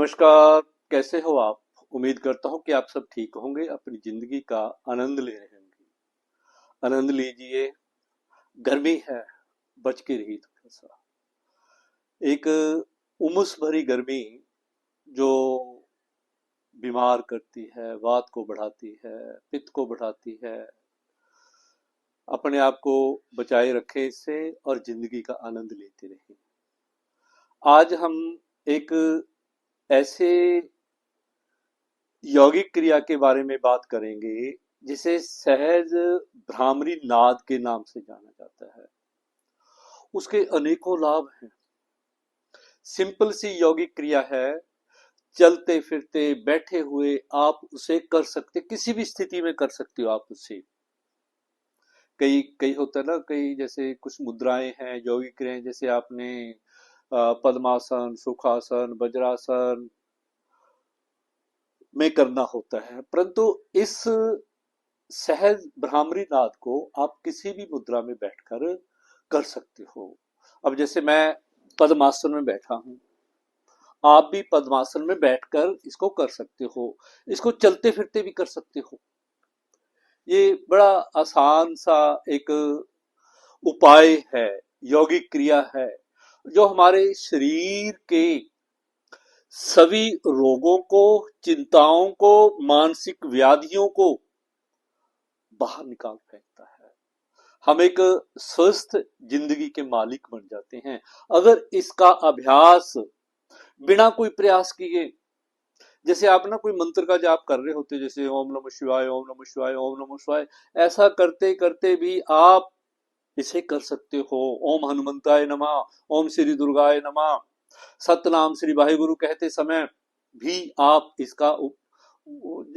नमस्कार। कैसे हो आप? उम्मीद करता हूँ कि आप सब ठीक होंगे, अपनी जिंदगी का आनंद ले रहे होंगे। आनंद लीजिए। गर्मी है, बच के रहिए थोड़ा सा। एक उमस भरी गर्मी जो बीमार करती है, वात को बढ़ाती है, पित्त को बढ़ाती है। अपने आप को बचाए रखें इससे और जिंदगी का आनंद लेते रहें। आज हम एक ऐसे यौगिक क्रिया के बारे में बात करेंगे जिसे सहज भ्रामरी नाद के नाम से जाना जाता है। उसके अनेकों लाभ हैं। सिंपल सी यौगिक क्रिया है। चलते फिरते बैठे हुए आप उसे कर सकते, किसी भी स्थिति में कर सकते हो आप उसे। कई कई होता है ना, कई जैसे कुछ मुद्राएं हैं, यौगिक क्रियाएं, जैसे आपने पद्मासन, सुखासन, वज्रासन में करना होता है, परंतु इस सहज भ्रामरी नाद को आप किसी भी मुद्रा में बैठकर कर सकते हो। अब जैसे मैं पद्मासन में बैठा हूं, आप भी पद्मासन में बैठकर इसको कर सकते हो। इसको चलते फिरते भी कर सकते हो। ये बड़ा आसान सा एक उपाय है, यौगिक क्रिया है, जो हमारे शरीर के सभी रोगों को, चिंताओं को, मानसिक व्याधियों को बाहर निकाल फेंकता है। हम एक स्वस्थ जिंदगी के मालिक बन जाते हैं अगर इसका अभ्यास बिना कोई प्रयास किए, जैसे आप ना कोई मंत्र का जाप कर रहे होते, जैसे ओम नमः शिवाय, ओम नमः शिवाय, ओम नमः शिवाय, ऐसा करते करते भी आप इसे कर सकते हो। ओम हनुमंताय नमः, ओम श्री दुर्गाय नमः, सतनाम श्री वाहिगुरु कहते समय भी आप इसका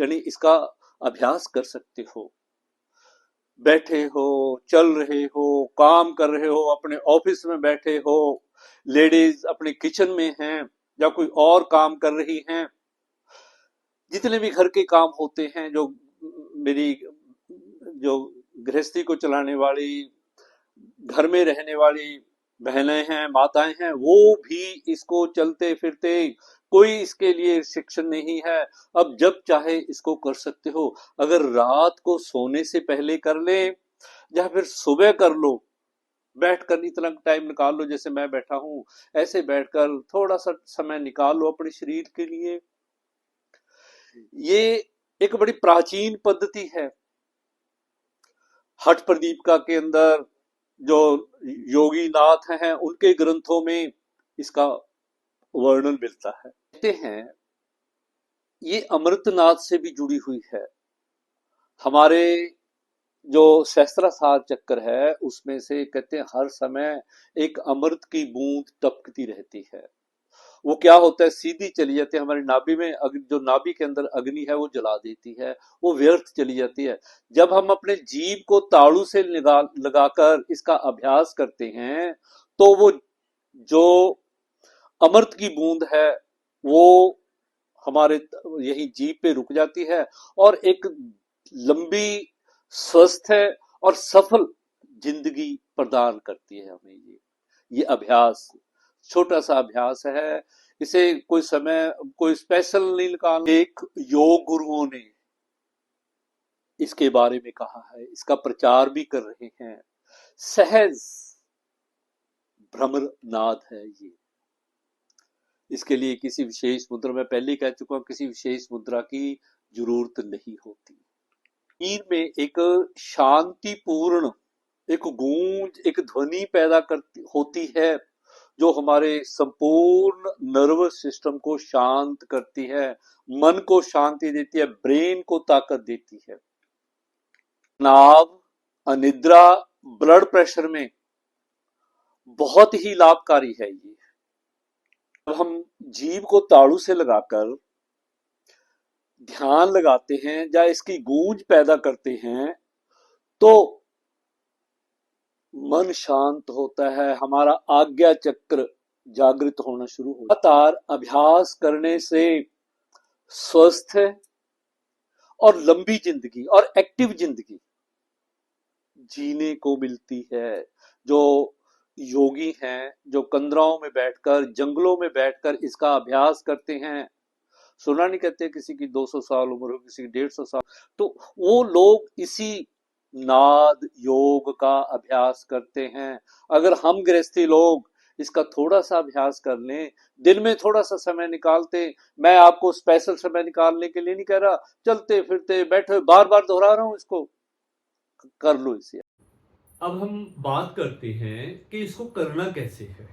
यानी इसका अभ्यास कर सकते हो। बैठे हो, चल रहे हो, काम कर रहे हो, अपने ऑफिस में बैठे हो, लेडीज अपने किचन में हैं या कोई और काम कर रही हैं, जितने भी घर के काम होते हैं, जो मेरी जो गृहस्थी को चलाने वाली, घर में रहने वाली बहनें हैं, माताएं हैं, वो भी इसको चलते फिरते, कोई इसके लिए रिस्ट्रिक्शन नहीं है। अब जब चाहे इसको कर सकते हो। अगर रात को सोने से पहले कर ले या फिर सुबह कर लो, बैठकर इतना टाइम निकाल लो, जैसे मैं बैठा हूं ऐसे बैठकर थोड़ा सा समय निकाल लो अपने शरीर के लिए। ये एक बड़ी प्राचीन पद्धति है। हठ प्रदीपिका के अंदर जो योगी नाथ हैं उनके ग्रंथों में इसका वर्णन मिलता है। कहते हैं ये अमृतनाथ से भी जुड़ी हुई है। हमारे जो सहस्त्रार चक्र है उसमें से कहते हैं हर समय एक अमृत की बूंद टपकती रहती है। वो क्या होता है, सीधी चली जाती है हमारी नाभि में, जो नाभि के अंदर अग्नि है वो जला देती है, वो व्यर्थ चली जाती है। जब हम अपने जीभ को ताड़ू से लगाकर इसका अभ्यास करते हैं तो वो जो अमृत की बूंद है वो हमारे यही जीभ पे रुक जाती है और एक लंबी, स्वस्थ और सफल जिंदगी प्रदान करती है हमें। ये अभ्यास छोटा सा अभ्यास है। इसे कोई समय, कोई स्पेशल नहीं निकाल। एक योग गुरुओं ने इसके बारे में कहा है, इसका प्रचार भी कर रहे हैं। सहज भ्रमर नाद है ये। इसके लिए किसी विशेष मुद्रा, मैं पहले ही कह चुका हूं, किसी विशेष मुद्रा की जरूरत नहीं होती। नींद में एक शांतिपूर्ण एक गूंज, एक ध्वनि पैदा करती होती है जो हमारे संपूर्ण नर्वस सिस्टम को शांत करती है, मन को शांति देती है, ब्रेन को ताकत देती है। तनाव, अनिद्रा, ब्लड प्रेशर में बहुत ही लाभकारी है ये। जब हम जीभ को ताड़ू से लगाकर ध्यान लगाते हैं या इसकी गूंज पैदा करते हैं तो मन शांत होता है, हमारा आज्ञा चक्र जागृत होना शुरू हो। लगातार अभ्यास करने से स्वस्थ और लंबी जिंदगी और एक्टिव जिंदगी जीने को मिलती है। जो योगी हैं, जो कंदराओं में बैठकर, जंगलों में बैठकर इसका अभ्यास करते हैं, सुना नहीं कहते किसी की 200 साल उम्र हो, किसी की 150 साल। तो वो लोग इसी नाद योग का अभ्यास करते हैं। अगर हम गृहस्थी लोग इसका थोड़ा सा अभ्यास कर लें, दिन में थोड़ा सा समय निकालते, मैं आपको स्पेशल समय निकालने के लिए नहीं कह रहा, चलते फिरते बैठे, बार बार दोहरा रहा हूं इसको, कर लो इसे। अब हम बात करते हैं कि इसको करना कैसे है।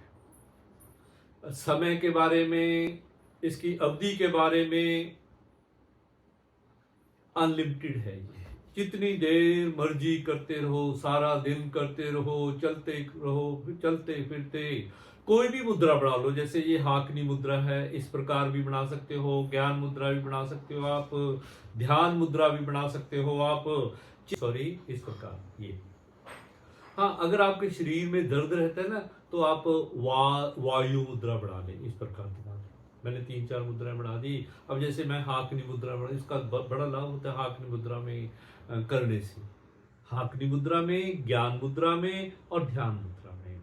समय के बारे में, इसकी अवधि के बारे में अनलिमिटेड है ये। जितनी देर मर्जी करते रहो, सारा दिन करते रहो, चलते रहो, चलते फिरते। कोई भी मुद्रा बना लो, जैसे ये हाकनी मुद्रा है, इस प्रकार भी बना सकते हो, ज्ञान मुद्रा भी बना सकते हो आप, ध्यान मुद्रा भी बना सकते हो आप, सॉरी इस प्रकार ये। हाँ, अगर आपके शरीर में दर्द रहता है ना, तो आप वायु मुद्रा बना लें, इस प्रकार बना लें। मैंने 3-4 मुद्राएं बना दी। अब जैसे मैं हाकनी मुद्रा बना, इसका बड़ा लाभ होता है हाकनी मुद्रा में करने से। हाकनी मुद्रा में, ज्ञान मुद्रा में और ध्यान मुद्रा में।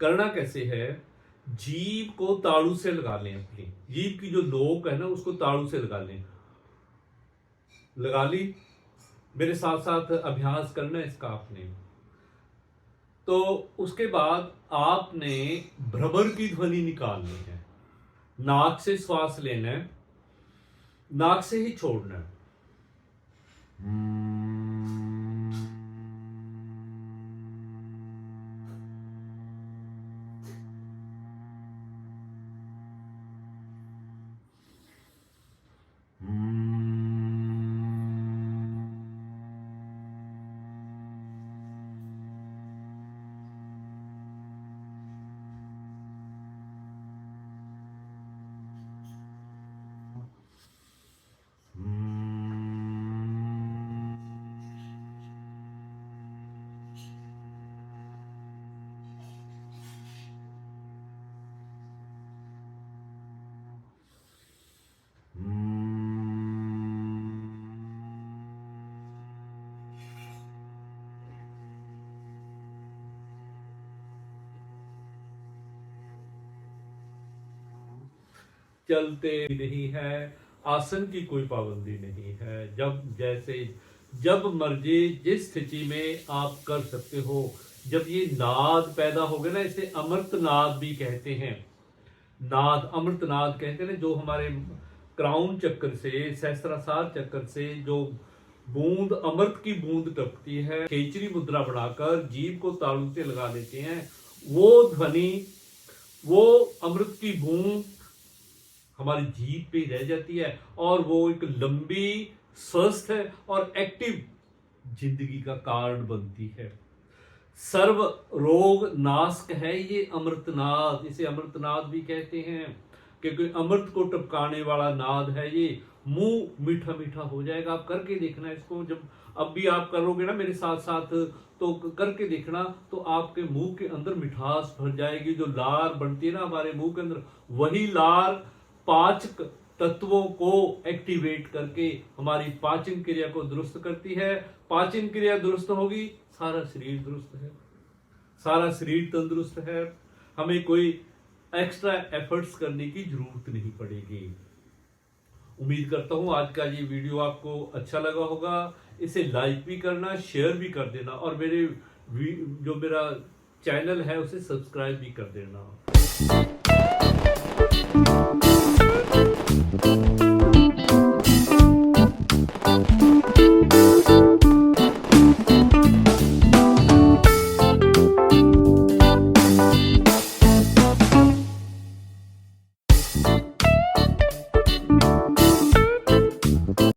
करना कैसे है, जीभ को तालू से लगा लें, अपनी जीभ की जो नोक है ना उसको तालू से लगा लें। लगा ली, मेरे साथ साथ अभ्यास करना है इसका आपने। तो उसके बाद आपने भ्रमर की ध्वनि निकालनी है। नाक से श्वास लेना है, नाक से ही छोड़ना है। चलते नहीं है, आसन की कोई पाबंदी नहीं है। जब मर्जी जिस स्थिति में आप कर सकते हो। जब ये नाद पैदा हो गए ना, इसे अमृत नाद भी कहते हैं। नाद, अमृत नाद कहते हैं, जो हमारे क्राउन चक्र से, सहस्त्रार चक्र से जो बूंद, अमृत की बूंद टपकती है, खेचरी मुद्रा बनाकर जीभ को तालू से लगा देते हैं। वो ध्वनि, वो अमृत की बूंद हमारी जीभ पे रह जाती है, और वो एक लंबी, स्वस्थ और एक्टिव जिंदगी का कारण बनती है। सर्व रोग नाशक है ये अमृतनाद। इसे अमृतनाद भी कहते हैं, क्योंकि अमृत को टपकाने वाला नाद है ये। मुंह मीठा मीठा हो जाएगा। आप करके देखना इसको। जब अब भी आप करोगे ना मेरे साथ साथ, तो करके देखना, तो आपके मुंह के अंदर मिठास भर जाएगी। जो लार बनती है ना हमारे मुंह के अंदर, वही लार पाचक तत्वों को एक्टिवेट करके हमारी पाचन क्रिया को दुरुस्त करती है। पाचन क्रिया दुरुस्त होगी, सारा शरीर दुरुस्त है, सारा शरीर तंदुरुस्त है। हमें कोई एक्स्ट्रा एफर्ट्स करने की जरूरत नहीं पड़ेगी। उम्मीद करता हूं आज का ये वीडियो आपको अच्छा लगा होगा। इसे लाइक भी करना, शेयर भी कर देना, और जो मेरा चैनल है उसे सब्सक्राइब भी कर देना।